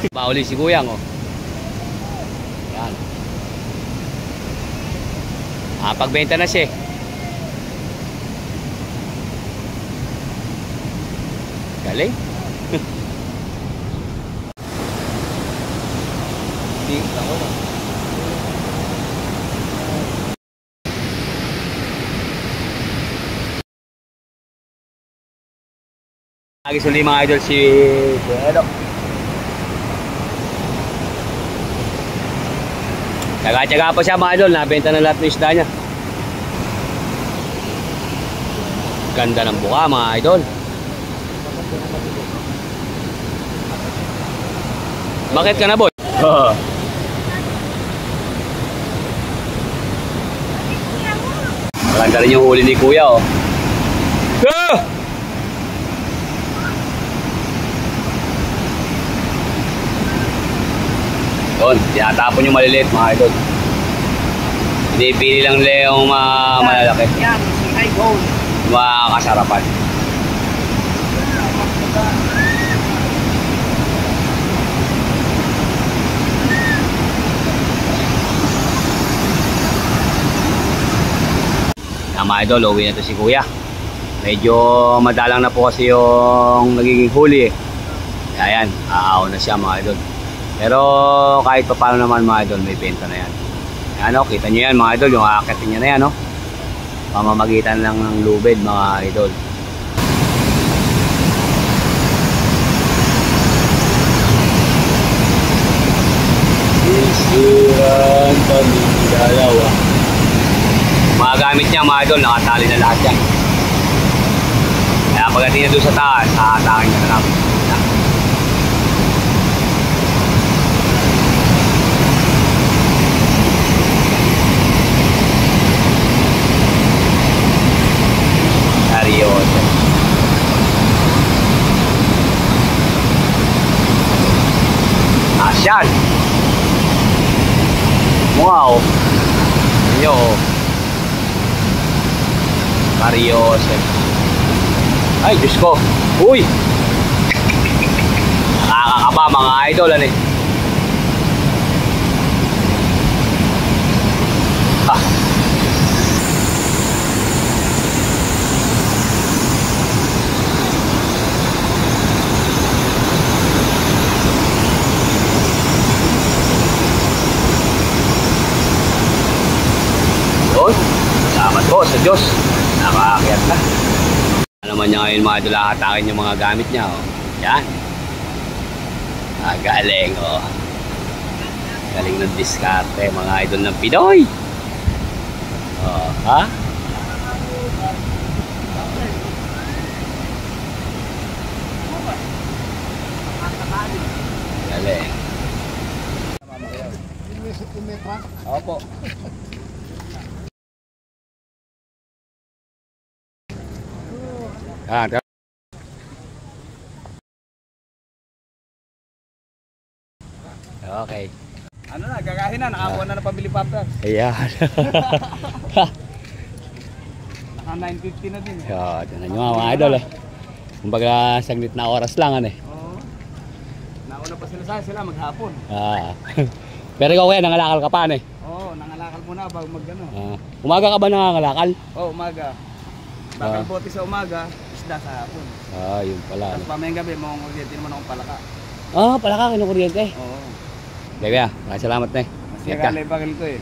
Pauli si Kuyang, oh. Yan. Pagbenta na siya. Galing. Lagi suli mga idol si Kuya. Tsaga-tsaga pa siya mga idol, nabenta na lahat ng isda niya. Ganda ng buka mga idol. Bakit ka na boy? Maganda rin yung huli ni Kuya, oh. Doon, tinatapon yung maliliit mga idol. Pinipili lang nila yung malalaki. Yan, si high gold. Mga kasarapan. Mga idol, uwi na to si Kuya. Medyo madalang na po kasi yung nagiging huli, eh. Ayan, aaw na siya mga idol. Pero kahit pa paano naman mga idol, may benta na yan. Ano, kita nyo yan mga idol, yung aakitin nyo na yan, no? Pamamagitan lang ng lubid mga idol. Isiran kami dalawa. Mga gamit niya mga idol, nakatali na lahat yan. Kaya pagdating na doon sa taas, haatakin niya na lang. Seryoso. Asyan. Wow. Yo. Seryoso. Ay, Diyos ko. Uy. Nakakakaba mga idol, ano eh. Ha. Salamat po sa Diyos. Nakaakyat na. Ano naman niya ngayon mga idol, hatakin yung mga gamit niya. Oh. Yan. Galing. Oh. Galing ng diskarte mga idol ng Pinoy. Oh, ha? Galing. Opo. Okay. Ano na, gagahin na, nakakuha na ng pambili pampers. Ayan. Naka 950 na din. Tignan nyo mga idol. Kumbaga saglit na oras lang ano eh. Oo. Nauna pa sila maghapon. Pero ikaw kaya nangalakal ka pa ano eh. Oo, nangalakal muna bago magano. Umaga ka ba nangangalakal? Oo, umaga. Bakal bote sa umaga, isda sa hapon. Yun pala. Tapos pamayang gabi, makukuryente naman akong palaka. Palaka kinukuryente. Oo. Kaya, maraming salamat na eh. Masya ka, bakal ko eh.